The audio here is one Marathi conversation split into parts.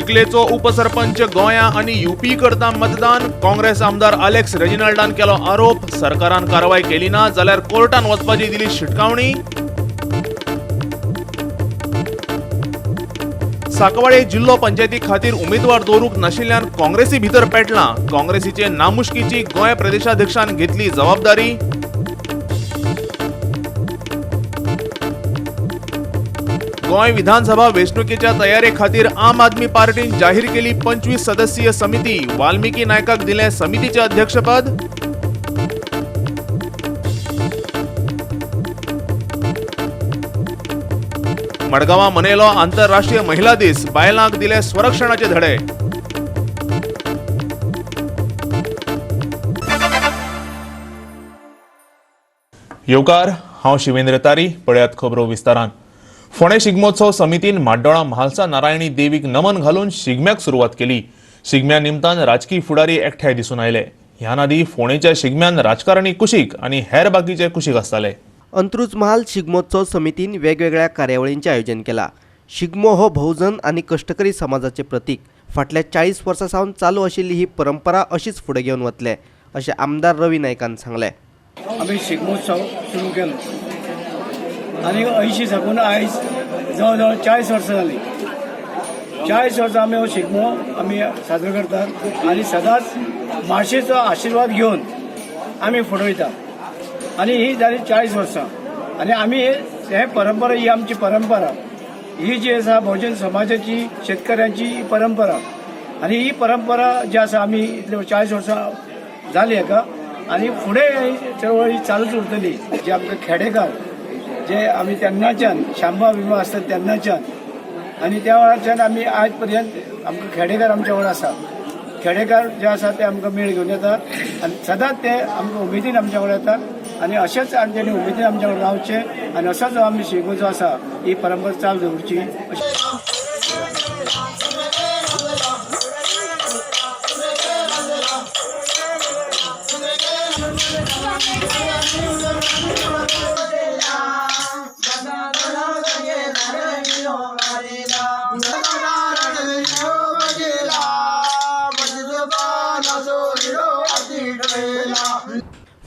चिखलेचो उपसरपंच गोंया आणि यूपी करता मतदान. काँग्रेस आमदार अलेक्स रेजिनाल्डान केलो आरोप. सरकारान कारवाय केली ना जाल्यार कोर्टान वचपाची दिली शिटकावणी. सांकवाळे जिल्लो पंचायती खातीर उमेदवार दवरूंक नाशिल्ल्यान काँग्रेसी भितर पेटलां. काँग्रेसीचे नामुष्कीची गोंय प्रदेशाध्यक्षान घेतली जबाबदारी. गोंय विधानसभा वेंचणुकेच्या तयारे खातीर आम आदमी पार्टीन जाहीर केली 25 सदस्यीय समिती. वाल्मिकी नायकाक दिलें समितीचे अध्यक्षपद. मडगांवां मनयलो आंतरराष्ट्रीय महिला दीस. बायलांक दिले स्वरक्षणाचे धडे. येवकार, हांव शिवेंद्र तारी. पळयात खबरो विस्तारान. फोंडे शिगमोत्सव समितीन म्हाड्डोळा म्हालसा नारायणी देवीक नमन घालून शिगम्याक सुरवात केली. शिगम्या निमतान राजकी फुडारी एकठांय दिसून आयले. ह्या नादी फोंडेच्या शिगम्यान राजकारणी कुशीक आणि हेर बाकीचे कुशीक आसताले. अंत्रुज महाल शिगमोत्सव समितीन वेगवेगळ्या कार्यावळींचे आयोजन केला. शिगमो हो बहुजन आणि कष्टकरी समाजाचे प्रतीक. फाटल्या 40 वर्सां सावन चालू आशिल्ली ही परंपरा अशीच फुडें घेवन वतले अशें आमदार रवी नायकान सांगले. आम्ही शिगमोत्सव सुरू केलो आणि 80 साकून आयज जवळ जवळ 40 वर्सां जाली. 40 वर्सां आमी हो शिगमो आमी साजरो करतात आणि सदांच माशेचो आशिर्वाद घेवन आमी फुडें वयता. आणि ही जाली 40 वर्सां आणि आमी हे परंपरा, ही आमची परंपरा, ही जी आसा बहुजन समाजाची, शेतकऱ्यांची ही परंपरा. आणि ही परंपरा जी आसा आमी इतले 40 वर्सां जाली हेका आणि फुडें चळवळी चालूच उरतली. जे आमकां खेडेकार जे आमी तेन्नाच्यान शांबा विमा आसतात तेन्नाच्यान आणि त्या वेळाच्यान आमी आज पर्यंत आमकां खेडेकार आमच्या वांगडा आसा. खेडेकार जे आसा ते आमकां मेळ घेवन येतात आणि सदांच ते आमकां उमेदीन आमच्या वांगडा येतात आणि अशेंच आमच्यानी उमेदीन आमच्या वांगडा रावचे आणि असो जो आमी शिगमो जो आसा ही परंपरा चालू दवरची.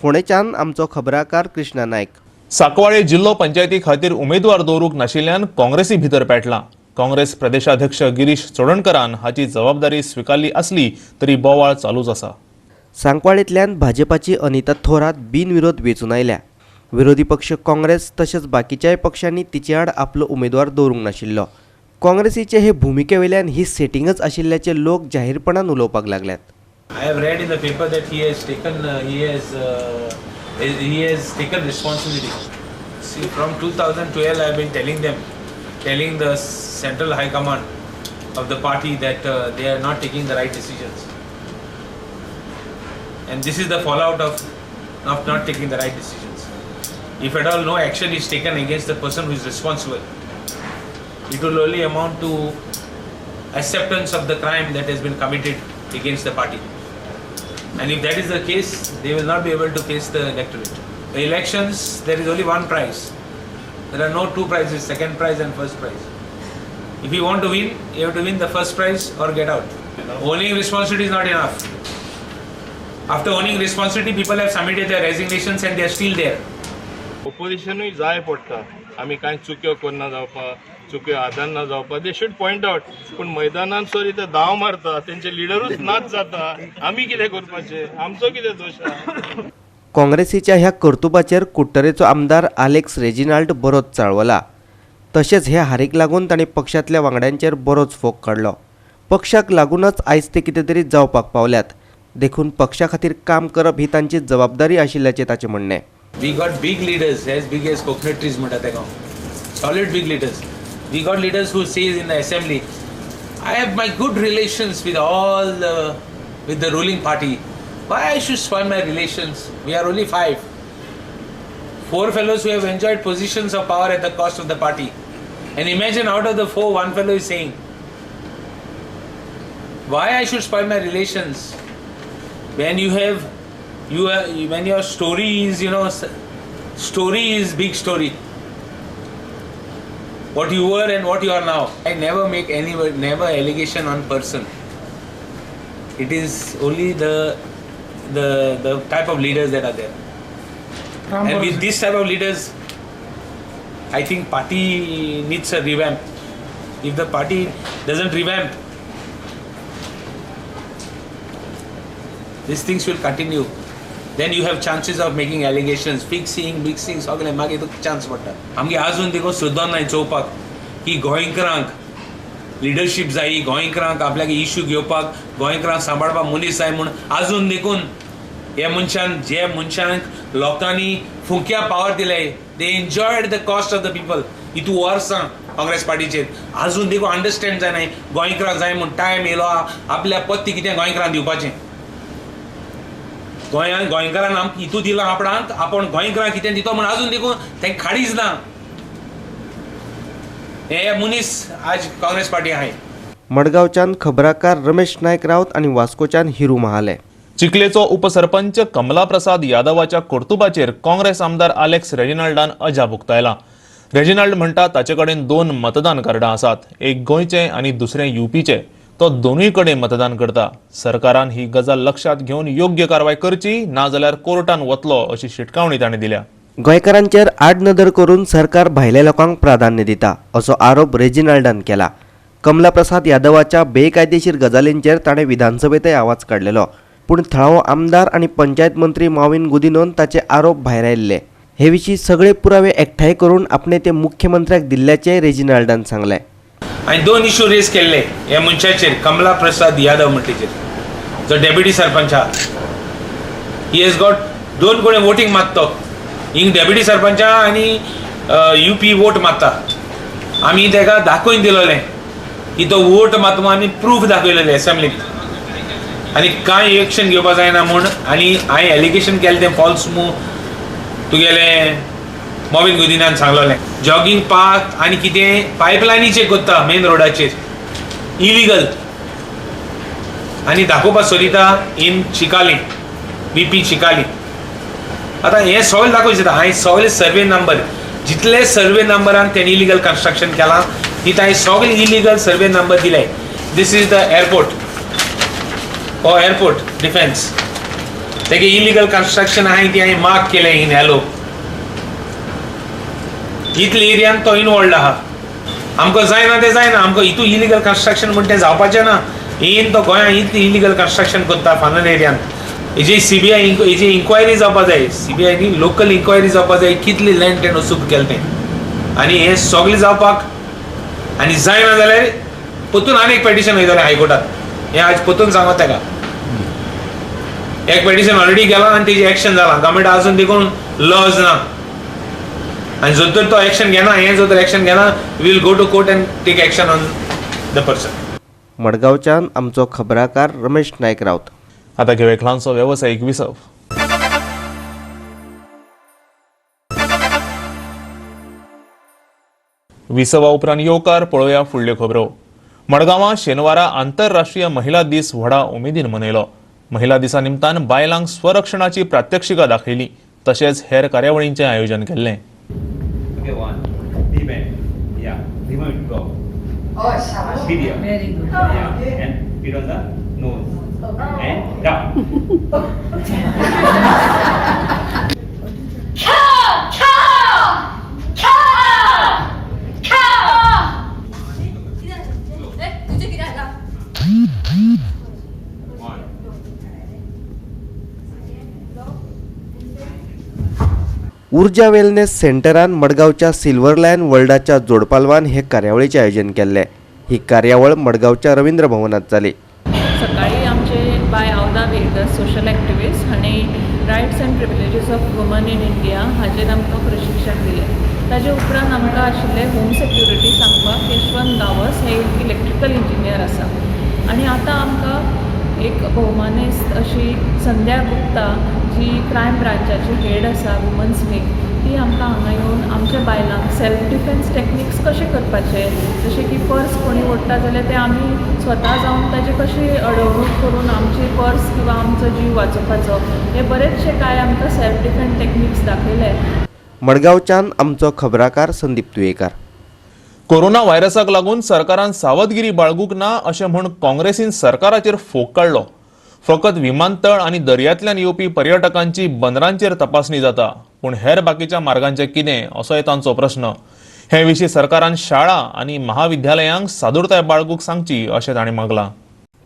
फोंडेच्यान आमचो खबराकार कृष्णा नायक. सांकवाळे जिल्लो पंचायती खातीर उमेदवार दवरूंक नाशिल्ल्यान काँग्रेसी भितर पेटलां. काँग्रेस प्रदेशाध्यक्ष गिरीश चोडणकरान हाची जबाबदारी स्विकारली आसली तरी बोवाळ चालूच आसा. सांकवाळेंतल्यान भाजपाची अनिता थोरात बिनविरोध वेंचून आयल्या. विरोधी पक्ष काँग्रेस तशेंच बाकीच्याय पक्षांनी तिचे आड आपलो उमेदवार दवरूंक नाशिल्लो. काँग्रेसीचे हे भुमिके ही सेटिंगच आशिल्ल्याचे लोक जाहीरपणान उलोवपाक लागल्यात. I have read in the paper that he has taken responsibility. See, from 2012 I have been telling the central high command of the party that they are not taking the right decisions. And this is the fallout of not taking the right decisions. If at all no action is taken against the person who is responsible, it will only amount to acceptance of the crime that has been committed against the party. And if that is the case, they will not be able to face the electorate. The elections, there is only one prize. There are no two prizes, second prize and first prize. If you want to win, you have to win the first prize or get out. Owning responsibility is not enough. After owning responsibility, people have submitted their resignations and they are still there. Oppositionूय जाय पडटा. आमी कांय चुक्यो करना जावपाक, चुक्यो आदारना जावपाक. They should point out. पूण मैदानान सर इथे धांव मारता, तेंचे लिडरूच नाच जाता. आमी कितें करपाचें? आमचो कितें दोश आसा? काँग्रेसीच्या ह्या कर्तुबाचेर कुट्टरेचो आमदार अलेक्स रेजिनाल्ड बरोच चाळवला. तशेंच हे हारीक लागून तांणी पक्षांतल्या वांगड्यांचेर बरोच फोग काडलो. पक्षाक लागूनच आयज ते कितें तरी जावपाक पावल्यात. देखून पक्षा खातीर काम करप ही तांची जबाबदारी आशिल्ल्याचें ताचें म्हणणें. We got big leaders as big as coconut trees म्हणटा तेका. Solid big leaders. We got leaders who says in the assembly, I have my good relations with the ruling party. Why I should spoil my relations? We are only 5. 4 fellows who have enjoyed positions of power at the cost of the party. And imagine out of the 4, 1 fellow is saying, why I should spoil my relations? When when your story is, story is big story. what you were and what you are now. I never make never allegation on person. It is only the type of leaders that are there. And with this type of leaders, I think party needs a revamp. If the party doesn't revamp, these things will continue. Then you have chances of making allegations, fixing, mixing, सगळे मागे तो चान्स पडटा. आमगे आजून देखो सुद्दां नाही चोवपाक की गोंयकारांक लिडरशीप जायी, गोंयकारांक आपल्याक इश्यू घेवपाक, गोंयकारांक सांबाळपाक मनीस जाय म्हूण आजून देखून हे मनशांक लोकांनी फुंक्या पावर दिले. They enjoyed the cost of the people. इतू वर्सां काँग्रेस पार्टीचेर आजून देखून अंडरस्टँड जायनाय गोंयकारांक जाय म्हूण टायम येयलो आपल्या पत्ती कितें गोंयकारांक दिवपाचें. गोंयकारांक आमकां हितू दिलां आपणाक, आपण गोंयकारांक कितें दितो म्हूण आजून देखून तें खाडीच ना. हे मनीस आज काँग्रेस पार्टी आहे. मडगावच्यान खबराकार रमेश नायक रावत आणि वास्कोच्यान हिरू महाले. चिखलेचो उपसरपंच कमला प्रसाद यादवाच्या कर्तुबाचेर काँग्रेस आमदार अलेक्स रेजिनाल्डान अजाप उक्तायला. रेजिनाल्ड म्हणटा ताचे कडेन 2 मतदान कार्डां आसात, एक गोंयचें आनी दुसरें यूपीचें. तो दोनूय कडेन मतदान करता. सरकारान ही गजाल लक्षात घेवन योग्य कारवाय करची, नाजाल्यार कोर्टान वतलो अशी शिटकावणी ताणें दिल्या. गोंयकारांचेर आडनदर करून सरकार भायल्या लोकांक प्राधान्य दिता असो आरोप रेजिनाल्डान केला. कमला प्रसाद यादवाच्या बेकायदेशीर गजालींचेर ताणें विधानसभेतय आवाज काडलेलो, पूण थळावो आमदार आनी पंचायत मंत्री मॉविन गुदिनोन ताचे आरोप भायर आयिल्ले. हे विशीं सगळे पुरावे एकठांय करून आपणे ते मुख्यमंत्र्याक दिल्ल्याचेय रेजिनाल्डान सांगलें. हांवें 2 इश्यू रेज केल्ले ह्या मनशाचेर, कमला प्रसाद यादव म्हणटीचेर, जो डेप्युटी सरपंच आहा. ही हॅज गॉट 2 कोणे वोटींग मागतो. हिंग डेप्युटी सरपंचा आनी यूपी वोट मागता. आमी ताका दाखोवन दिलोलें की तो वोट मागता, आमी प्रूफ दाखयलेलें एसेंब्लीक. आनी कांय एक्शन घेवपा जायना म्हूण आनी हांवें एलिगेशन केलें तें फॉल्स म्हूण तुगेलें मॉविन गुदिनान सांगलोलें. जॉगिंग पार्क आनी कितें पायपलायनीचेर कोत्ता मेन रोडाचेर इलिगल आनी दाखोवपाक सोदिता इन चिकाली, BP चिकाली. आतां हें सॉयल दाखोवचें. हांवें सॉयल सर्वे नंबर जितले सर्वे नंबरान तेणी इलिगल कन्स्ट्रक्शन केलां ती हांवें सगळे इलिगल सर्वे नंबर दिले. दीस इज द एअरपोर्ट ओ एअरपोर्ट डिफेन्स. तेगे इलिगल कन्स्ट्रक्शन आहाय ती हांवें मार्क केलें इन हॅलो. इतले एरियान तो इनवॉल्ड आहा. आमकां जायना तें जायना. आमकां हितू इलिगल कन्स्ट्रक्शन म्हण तें जावपाचें ना. इन तो गोंयांत इतलें इलिगल कन्स्ट्रक्शन करता फानल एरियान. हेजी CBI हेजी इन्क्वायरी जावपाक जाय. CBI नी लोकल इन्क्वायरी जावपाक जाय कितली लँड तेणें वसूल केलें तें. आनी हें सगळें जावपाक आनी जायना जाल्यार परतून आनी एक पेटिशन वयतलें हायकोर्टात. हें आज परतून सांगत ताका. एक पेटिशन ऑलरेडी गेलां आनी तेजी एक्शन जालां. गव्हर्मेंट आजून देखून लॉज ना. आणि जो तर तो एक्शन घेना, हे जो तर एक्शन घेना, will go to court and take action on the person. मडगावच्यान आमचो खबराकार रमेश नायक रावत. आता घेऊ एक ल्हानसो वेवसायीक विसव. विसवा उपरांत येवकार पळोवया फुडल्यो खबरो. मडगांवां शेनवारा आंतरराष्ट्रीय महिला दीस व्हडा उमेदीन मनयलो. महिला दिसा निमतान बायलांक स्वरक्षणाची प्रात्यक्षिकां दाखयली, तशेंच हेर कार्यावळींचें आयोजन केल्लें. Okay, 1. Demand. Yeah. Demand go. Oh, shabash. Video. Very good. Yeah. And it on the nose. And down. तुझे किती आला? ऊर्जा वेलनेस सेंटरान मडगावच्या सिल्वर लायन वर्ल्डाच्या जोडपालवान हे कार्यावळीचे आयोजन केल्ले. ही कार्यावळ मडगावच्या रवींद्र भवनात जाली. सकाळी आमचे बाय आवदा वेगर सोशल एक्टिविस्ट हांणी rights and privileges of women in India हाचेर आमकां प्रशिक्षण दिलें. ताजे उपरांत आमकां आशिल्लें होम सेक्युरिटी सांगपाक यशवंत गावस हे इलेक्ट्रिकल इंजिनियर आसा. आनी आतां आमकां एक भौमानेस्त अशी संध्या गुप्ता जी क्रायम ब्रांचाची हेड आसा वुमन्स वींग, ती आमकां हांगा येवन आमच्या बायलांक सेल्फ डिफेन्स टॅक्निक्स कशे करपाचे, जशें की पर्स कोणी ओडटा जाल्यार ते आमी स्वता जावन ताजे कशी अडवणूक करून आमची पर्स किंवा आमचो जीव वाचोवपाचो, हे बरेचशे काय आमकां सेल्फ डिफेन्स टॅक्निक्स दाखयले. मडगावच्यान आमचो खबराकार संदीप तुयेकार. कोरोना व्हायरसाक लागून सरकारान सावधगिरी बाळगूंक ना अशें म्हूण काँग्रेसीन सरकाराचेर फोग काडलो. फकत विमानतळ आनी दर्यांतल्यान येवपी पर्यटकांची बंदरांचेर तपासणी जाता, पूण हेर बाकीच्या मार्गांचें कितें असोय तांचो प्रश्न. हे विशीं सरकारान शाळा आनी महाविद्यालयांक सादूरताय बाळगूंक सांगची अशें ताणें मागलां.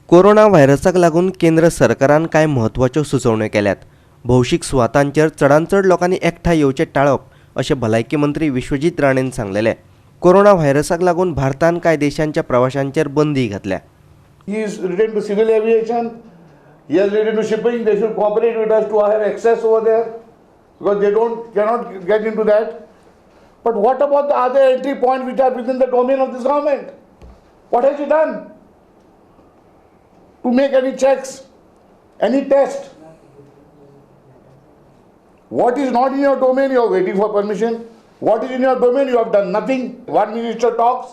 कोरोना व्हायरसाक लागून केंद्र सरकारान कांय म्हत्वाच्यो सुचोवण्यो केल्यात. भौशीक सुवातांचेर चडांत चड लोकांनी एकठांय येवचें टाळप अशें भलायकी मंत्री विश्वजीत राणेन सांगलेलें. कोरोना व्हायरसाक लागून भारतान कांय देशांच्या प्रवाशांचेर बंदी घातल्या. He is related to civil aviation. He is related to shipping. They should cooperate with us to have access over there because they cannot get into that. But what about the other entry points which are within the domain of this government? What has he done to make any checks, any test? What is not in your domain, you are waiting for permission. What is in your domain, you have done nothing. One minister talks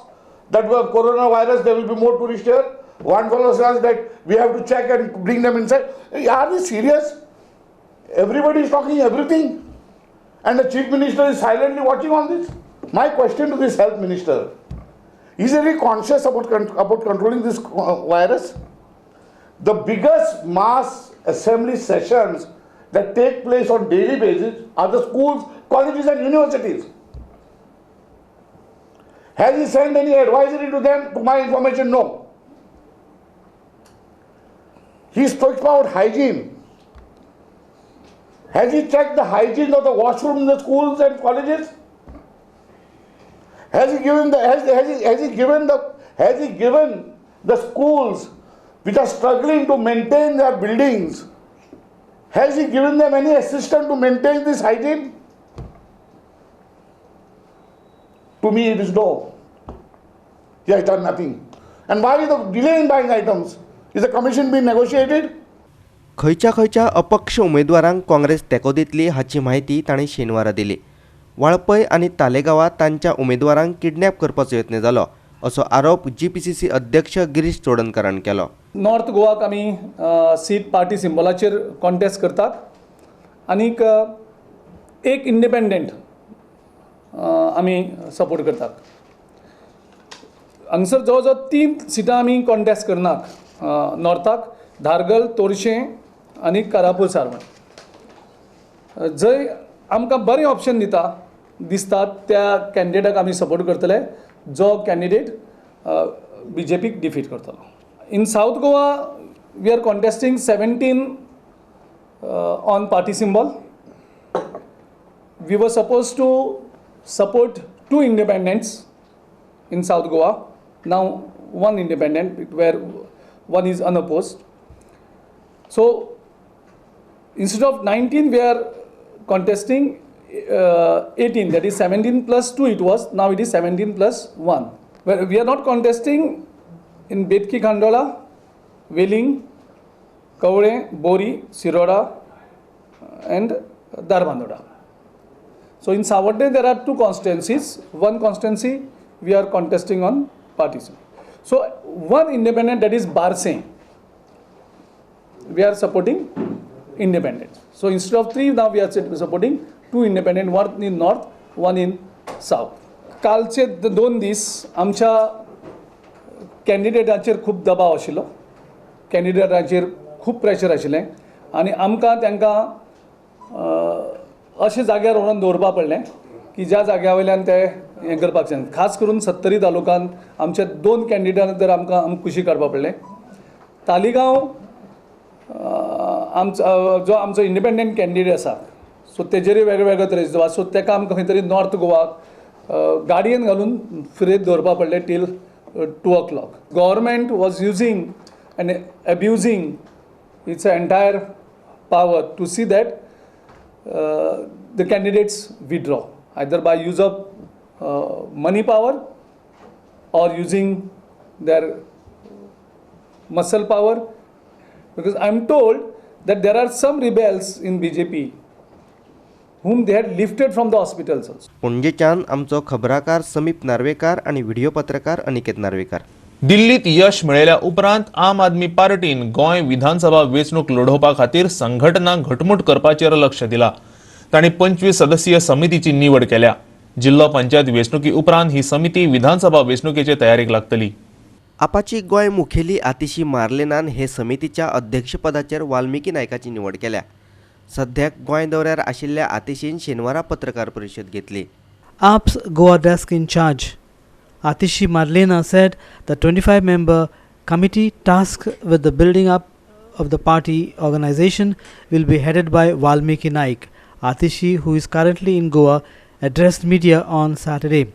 that we have coronavirus, there will be more tourists here. One fellow says that we have to check and bring them inside. Are we serious? Everybody is talking everything. And the chief minister is silently watching on this. My question to this health minister, is he really conscious about controlling this virus? The biggest mass assembly sessions that take place on daily basis are the schools, colleges and universities. Has he sent any advisory to them? To my information, no. He spoke about hygiene. Has he checked the hygiene of the washroom in the schools and colleges? Has he given the schools which are struggling to maintain their buildings? Has he given them any assistance to maintain this hygiene? To me, it is no. He has done nothing. And why is the delay in buying items? Is the commission being negotiated? खंयच्या अपक्ष उमेदवारांक काँग्रेस तेको दितली हाची माहिती तांणी शेनवारा दिली. वाळपय आनी तालेगांवां तांच्या उमेदवारांक किडनॅप करपाचो यत्न जालो असो आरोप GPCC अध्यक्ष गिरीश चोडणकरान केलो. नॉर्थ गोवाक आमी सीट पार्टी सिंबलाचेर कॉन्टेस्ट करतात आनीक एक इंडिपेंडंट आमी सपोर्ट करतात. हांगसर जवळ जवळ 3 सिटां आमी कॉन्टेस्ट करनात. नॉर्थाक धारगल, तोरशें आनी कारापूर सारवण. जंय आमकां बरें ऑप्शन दिसतात त्या कॅन्डिडेटाक आमी सपोर्ट करतले जो कॅन्डिडेट BJPक डिफीट करतलो. In South Goa, we are contesting 17 on party symbol. We were supposed to support 2 independents in South Goa. Now 1 independent, where 1 is unopposed. So instead of 19, we are contesting 18. That is 17 plus 2 it was. Now it is 17 plus 1. Where we are not contesting in Betki Khandola, Veling, Kaure, Bori, Siroda and Darbandoda. So in Savarde there are 2 constituencies. One constituency we are contesting on parties. So 1 independent, that is Barsing, we are supporting independent. So instead of 3 now we are supporting 2 independent, 1 in north, 1 in south. कालचे 2 दीस आमच्या कॅन्डिडेटाचेर खूब दबाव आशिल्लो. कॅन्डिडेटाचेर खूब प्रेशर आशिल्लें आनी आमकां तांकां अशे जाग्यार व्हरून दवरपा पडलें की ज्या जाग्या वयल्यान ते हें करपाक शकना. खास करून 70 तालुक्यान आमचे 2 कॅन्डिडेट तर आमकां कुशी काडपा पडलें. तालिगांव जो आमचो इंडिपेंडंट कॅन्डिडेट आसा सो तेजेरूय वेगवेगळे तरेचे दबाव. सो ताका आमकां खंय तरी नॉर्थ गोवाक गाडयेन घालून फिरयत दवरपा पडलें till 2 o'clock. Government was using and abusing its entire power to see that the candidates withdraw, either by use of money power or using their muscle power. Because I am told that there are some rebels in BJP whom they had lifted from the hospitals also. पणजेच्यान आमचो खबराकार समीप नार्वेकार आणि व्हिडिओ पत्रकार अनिकेत नार्वेकार. दिल्लीत यश मेळयल्या उपरांत आम आदमी पार्टीन गोंय विधानसभा वेंचणूक लढोवपा खातीर संघटना घटमूट करपाचेर लक्ष दिला. तांणी 25 सदस्यीय समितीची निवड केल्या. जिल्हा पंचायत वेंचणुकी उपरांत ही समिती विधानसभा वेंचणुकेचे तयारीक लागतली. आपाची गोंय मुखेली आतिशी मार्लेनान हे समितीच्या अध्यक्षपदाचेर वाल्मिकी नायकाची निवड केल्या. सध्याक गोंय दौऱ्यार आशिल्ल्या आतिशीन शेनवारा पत्रकार परिशद घेतली. AP's Goa desk in charge, Atishi Marlena, said the 25-member committee tasked with the building up of the party organization will be headed by Valmiki Naik. Atishi, who is currently in Goa, addressed media on Saturday.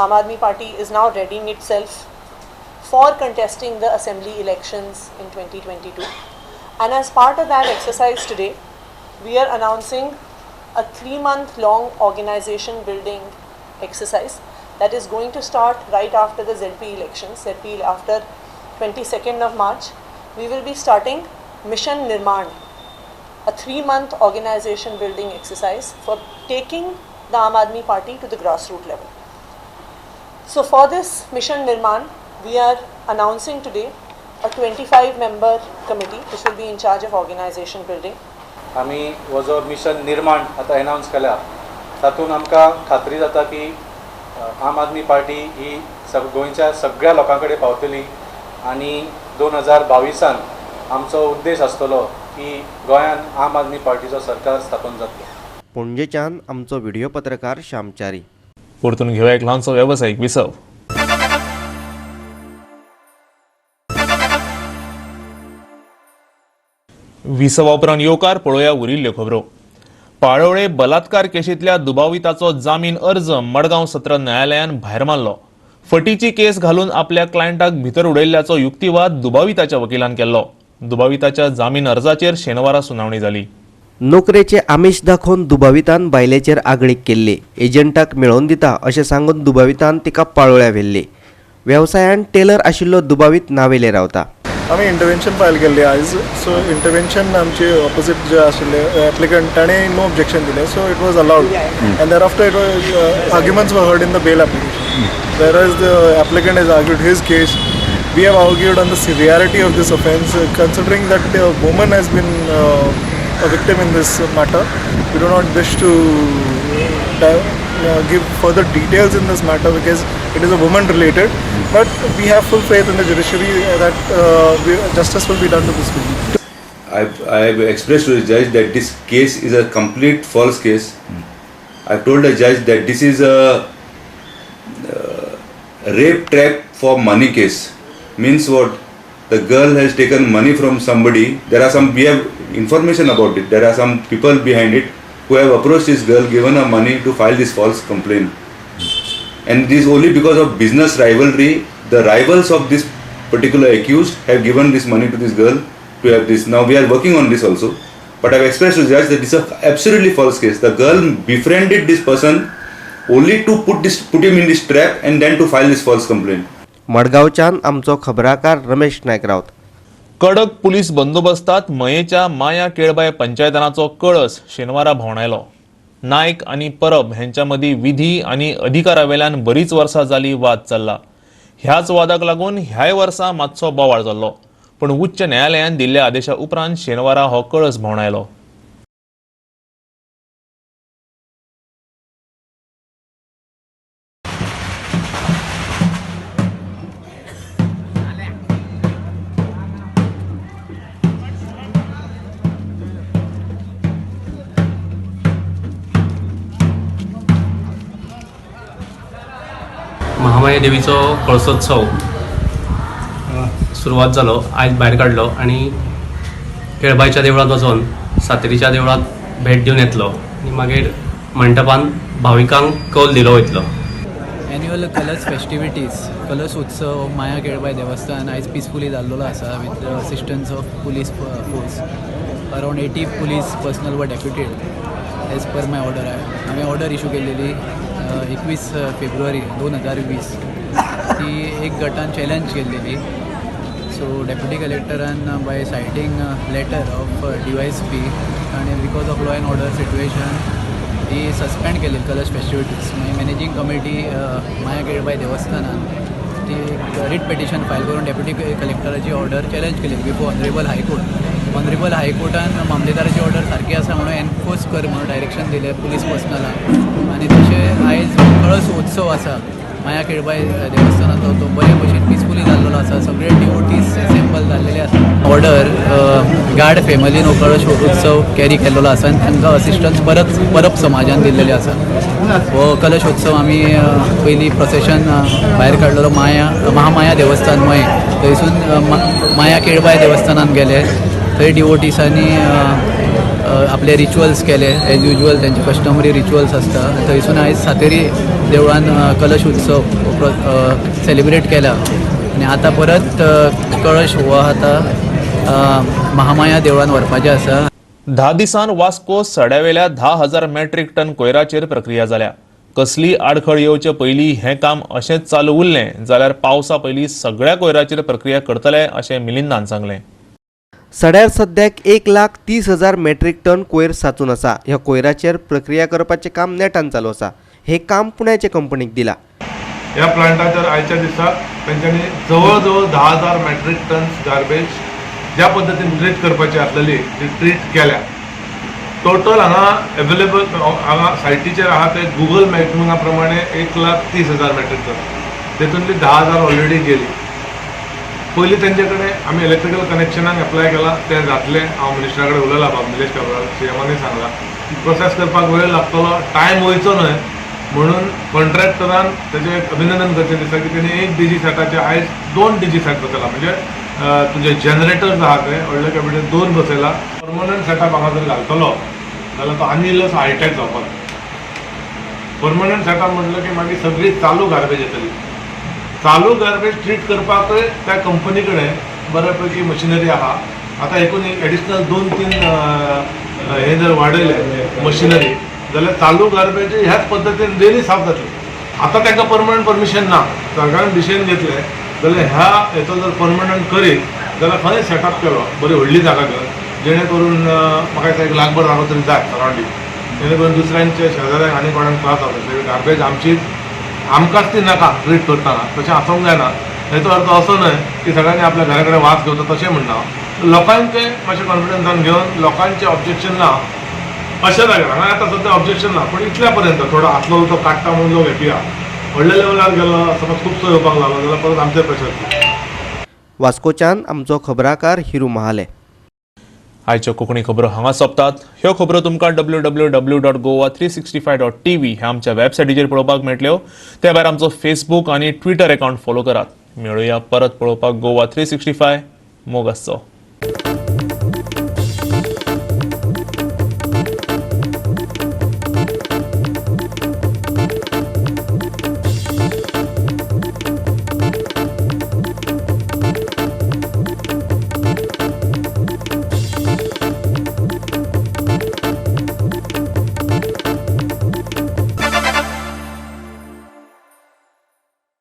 Aam Aadmi Party is now readying itself for contesting the assembly elections in 2022. And as part of that exercise today, we are announcing a 3-month-long organization building exercise that is going to start right after the ZP elections. ZP after 22nd of March, we will be starting Mission Nirman, a 3-month organization building exercise for taking the Aam Aadmi Party to the grassroots level. So for this Mission Nirman, we are announcing today a 25-member committee which will be in charge of organization building. आमी हो जो मिशन निर्माण आतां एनावन्स केल्या तातूंत आमकां खात्री जाता की आम आदमी पार्टी ही गोंयच्या सगळ्या लोकां कडेन पावतली आनी 2022 आमचो उद्देश आसतलो की गोंयांत आम आदमी पार्टीचो सरकार स्थापन जातलो. पणजेच्यान आमचो व्हिडिओ पत्रकार श्यामचारी. परतून घेऊया एक ल्हानसो वेवसायीक विसव. विसवा उपरांत येवकार पळोवया उरिल्ल्यो खबरो. पाळोळे बलात्कार केशींतल्या दुबाविताचो जामीन अर्ज मडगांव सत्र न्यायालयान भायर मारलो. फटीची केस घालून आपल्या क्लायंटाक भितर उडयल्ल्याचो युक्तिवाद दुबाविताच्या वकिलान केल्लो. दुबाविताच्या जामीन अर्जाचेर शेनवारा सुनावणी जाली. नोकरेचे आमिष दाखोवन दुबावितान बायलेचेर आगळीक केल्ली. एजंटाक मेळोवन दिता अशें सांगून दुबावितान तिका पाळोळ्या व्हेल्ली. वेवसायान टेलर आशिल्लो दुबावित नावेले रावता. आमी इंटरवेंशन फायल केल्ली आयज. सो इंटरवेंशन आमचे ऑपोजीट जे आशिल्ले एप्लिकंट ताणें नो ऑब्जेक्शन दिलें. So it was allowed and thereafter it was arguments were heard in the bail application. Whereas the applicant has argued his case. We have argued on the severity of this offence considering that the woman has been a victim in this matter. We do not wish to give further details in this matter because it is a woman related, but we have full faith in the judiciary that justice will be done to this woman. I have expressed to the judge that this case is a complete false case. I told the judge that this is a rape trap for money case. Means what? The girl has taken money from somebody. We have information about it. There are some people behind it who have approached this girl, given her money to file this false complaint. And this only because of business rivalry. The rivals of this particular accused have given this money to this girl to have this. Now we are working on this also. But I have expressed to the judge that this is an absolutely false case. The girl befriended this person only to put him in this trap and then to file this false complaint. मडगांवच्यान आमचो खबराकार रमेश नायक रावत. कडक पुलीस बंदोबस्तात मयेच्या माया केळबाय पंचायतनाचो कळस शेनवारा भोंवडायलो. नायक आनी परब हांच्या मदीं विधी आनी अधिकारावेल्यान बरीच वर्सां जाली वाद चल्ला. ह्याच वादाक लागून ह्याय वर्सा मातसो बोवाळ जाल्लो. पण उच्च न्यायालयान दिल्ल्या आदेशा उपरांत शेनवारा हो कळस भोंवडायलो. महामाया देवीचो कळसोत्सव सुरवात जालो. आयज भायर काडलो आनी केळबायच्या देवळांत वचून सातेरीच्या देवळांत भेट दिवन येतलो आनी मागीर मंडपान भाविकांक कौल दिलो वयतलो. एन्युअल कलर्स फेस्टिविटीज कलर्स उत्सव माया केळबाय देवस्थान आयज पिसफुली जाल्लो आसा with assistance of police force. Around 80 police personnel were deputed as per my order. हांवें ऑर्डर इशू केल्लेली 21 फेब्रुवारी 2020 ती एक गटान चॅलेंज केल्लेली. सो डेप्युटी कलेक्टरान by citing letter of DYSP आनी because of law and order situation ही सस्पेंड केली कलर्स फेस्टिविटीज. मागीर मॅनेजींग कमिटी माया केळबाय देवस्थानान ती रिट पेटिशन फायल करून डेप्युटी कलेक्टराची ऑर्डर चॅलेंज केली before honourable high court. Honourable हायकोर्टान मामलेदाराची order सारकी आसा म्हणून एनफोर्स कर म्हणून डायरेक्शन दिलें पुलीस पर्सनलाक आनी तशें आयज कळस उत्सव आसा माया केळबाई देवस्थानाचो तो बऱ्या भशेन पिसफुली जाल्लो आसा सगळे डिवोटीज असेंबल जाल्लेले आसा ऑर्डर गार्ड फॅमिलीन हो कळश उत्सव कॅरी केल्लो आसा आनी तांकां असिस्टन्स परब समाजान दिल्लेले आसा हो कलश उत्सव आमी पयलीं प्रोसेशन भायर काडलेलो महामाया देवस्थान मय थंयसून माया केळबाई देवस्थानान गेले थंय डिवोटीसांनी आपले रिच्युअल्स केले एज युजल त्यांचे कस्टमरी रिच्युअल्स आसता थंयसून आयज सातेरी देवळान कलश उत्सव सेलिब्रेट केला आनी आतां परत कळश हो आतां महामाया देवळान व्हरपाचें आसा 10 दिसान वास्को सड्यावेल्या 10,000 मेट्रीक टन कोयराचेर प्रक्रिया जाल्या कसली आडखळ येवचे पयलीं हें काम अशेंच चालू उरलें जाल्यार पावसा पयलीं सगळ्या कोयराचेर प्रक्रिया करतले अशें मिलिंदान सांगलें सड्यार सद्याक 1,30,000 मेट्रीक टन कोयर साचून आसा ह्या कोयराचेर प्रक्रिया करपाचें काम नेटान चालू आसा हे काम पुण्याचे कंपनीक दिला ह्या प्लांटाचेर आयच्या दिसाक तांच्यांनी जवळ जवळ 10,000 मेट्रीक टन्स गार्बेज ज्या पद्दतीन ट्रीट करपाची आसलेली ती ट्रीट केल्या टोटल हांगा एवेलेबल हांगा सायटीचेर आहा ते गुगल मॅपिंगा प्रमाणे 1,30,000 मेट्रीक टन तेतूंतली 10,000 ऑलरेडी गेली पयलीं तेंचे कडेन आमी इलेक्ट्रिकल कनेक्शनाक एप्लाय केला ते जातले हांव मिनिस्टरा कडेन उलयला बाब निलेश काब्राल सीएमानी सांगला प्रोसेस करपाक वेळ लागतलो टायम वयचो न्हय म्हणून कॉन्ट्रॅक्टरान तेजें अभिनंदन करचें दिसता की तेणी 1 DG सॅटाचे आयज 2 DG सॅट बसयला म्हणजे तुजे जनरेटर्स आहा ते व्हडले कॅपिटल 2 बसयला परमनंट सॅटअप हांगा जर घालतलो जाल्यार तो आनी इल्लो हायटेक जावपाक परमनंट सॅटअप म्हटलं की मागीर सगळी चालू गार्बेज येतली चालू गार्बेज ट्रीट करपाकय त्या कंपनी कडेन बऱ्यापैकी मशिनरी आहा आतां एकूण एडिशनल 2-3 हे जर वाडयले मशिनरी जाल्यार चालू गार्बेज ह्याच पद्दतीन डेली साफ जातली आतां तांकां परमनंट परमिशन ना सरकारान डिसिजन घेतलें जाल्यार ह्या हेचो जर परमनंट करीत जाल्यार खंय सेटअप केलो बरी व्हडली जागा घेवन जेणे करून म्हाका दिसता 1 लाखभर जागो तरी जाय सरावंडींग जेणे करून दुसऱ्यांचे शेजाऱ्यांक आनी कोणाक त्रास जावपाचे गार्बेज आमचीच आमकांच ती नाका ट्रीट करतना तशें आसूंक जायना हेचो अर्थ असो न्हय की सगळ्यांनी आपल्या घरा कडेन वास घेवचो तशें म्हणना लोकांचे मातशें कॉन्फिडन्सान घेवन लोकांचे ऑब्जेक्शन ना अशें जाग्यार हांगा आतां सद्या ऑब्जेक्शन ना पूण इतल्या पर्यंत थोडो आसलो तो काडटा म्हणून लोक हॅपी आहा व्हडल्या लेवलार गेलो समज खुबसो येवपाक लागलो जाल्यार परत आमचेर प्रेशर वास्कोच्यान आमचो खबराकार हिरू महाले आयच्यो कोंकणी खबरो हांगा सोंपतात ह्यो खबरो तुमकां www.goa365.tv ह्या आमच्या वेबसायटीचेर पळोवपाक मेळटल्यो त्या भायर आमचो फेसबूक आनी ट्विटर अकावंट फॉलो करात मेळुया परत पळोवपाक गोवा 365 मोग आसचो